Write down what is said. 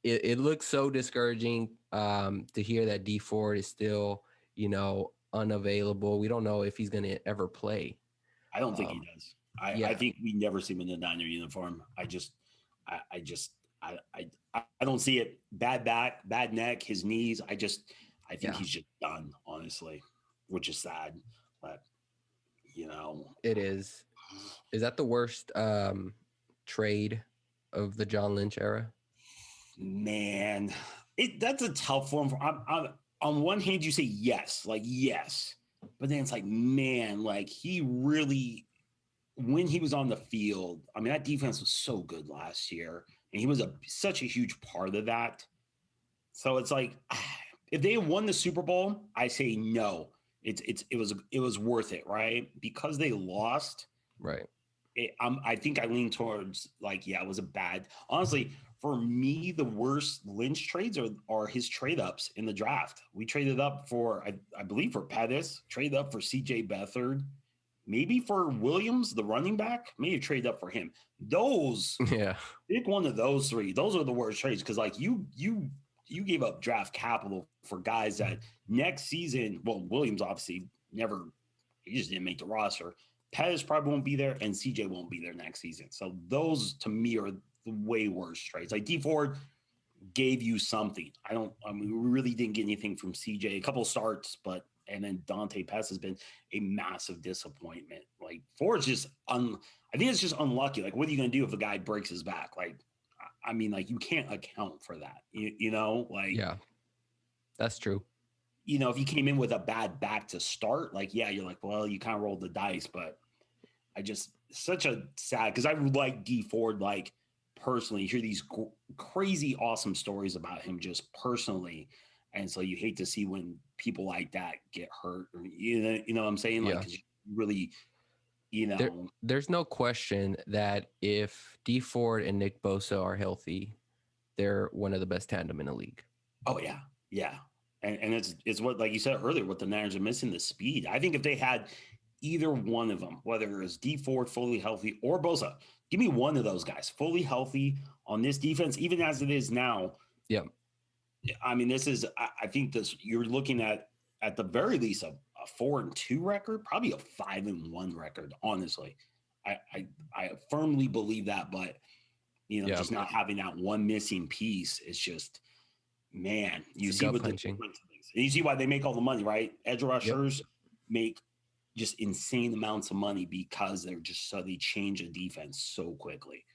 it looks so discouraging to hear that Dee Ford is still, unavailable. We don't know if he's going to ever play. I don't think he Um, does. I yeah, think we never see him in the Niner uniform. I just I don't see it. Bad back, bad neck, his knees. I think yeah, he's just done, honestly, which is sad. But you know, it is. Is that the worst trade of the John Lynch era? man, that's a tough one. On one hand, you say yes, like yes, but then it's like, man, like he really when he was on the field. I mean, that defense was so good last year, and he was such a huge part of that. So it's like, if they won the Super Bowl, I say no. It was worth it, right? Because they lost. Right. I think I lean towards like, yeah, it was a bad. Honestly, for me, the worst Lynch trades are his trade ups in the draft. We traded up for, I believe, for Pettis, traded up for C.J. Beathard, maybe for Williams, the running back, maybe trade up for him. Those Yeah. pick one of those three. Those are the worst trades because like you gave up draft capital for guys that next season. Well, Williams obviously never. He just didn't make the roster. Pettis probably won't be there, and CJ won't be there next season. So those to me are the way worse trades. Like Dee Ford gave you something. I don't. I mean, we really didn't get anything from CJ. A couple starts, but and then Dante Pettis has been a massive disappointment. Like Ford's just I think it's just unlucky. Like, what are you going to do if a guy breaks his back? Like, I mean, like you can't account for that. Like Yeah. That's true. if you came in with a bad back to start, like yeah, you're like, well, you kind of rolled the dice, but I just such a sad because I like Dee Ford like personally. You hear these crazy awesome stories about him just personally, and so you hate to see when people like that get hurt. Or, you know what I'm saying? Like, Yeah. 'cause you really, you There, know, there's no question that if D Ford and Nick Bosa are healthy, they're one of the best tandem in the league. oh yeah, yeah, and it's what like you said earlier, what the Niners are missing the speed. I think if they had either one of them, whether it's Dee Ford fully healthy or Bosa, give me one of those guys fully healthy on this defense, even as it is now. Yep. I mean, this is I think this you're looking at the very least a 4-2 record, probably a 5-1 record. Honestly, I firmly believe that, but Yeah. just not having that one missing piece is just man. You It's see gut what the punching. difference is, and you see why they make all the money, right? Edge Yep. rushers make just insane amounts of money because they're just so they change a defense so quickly.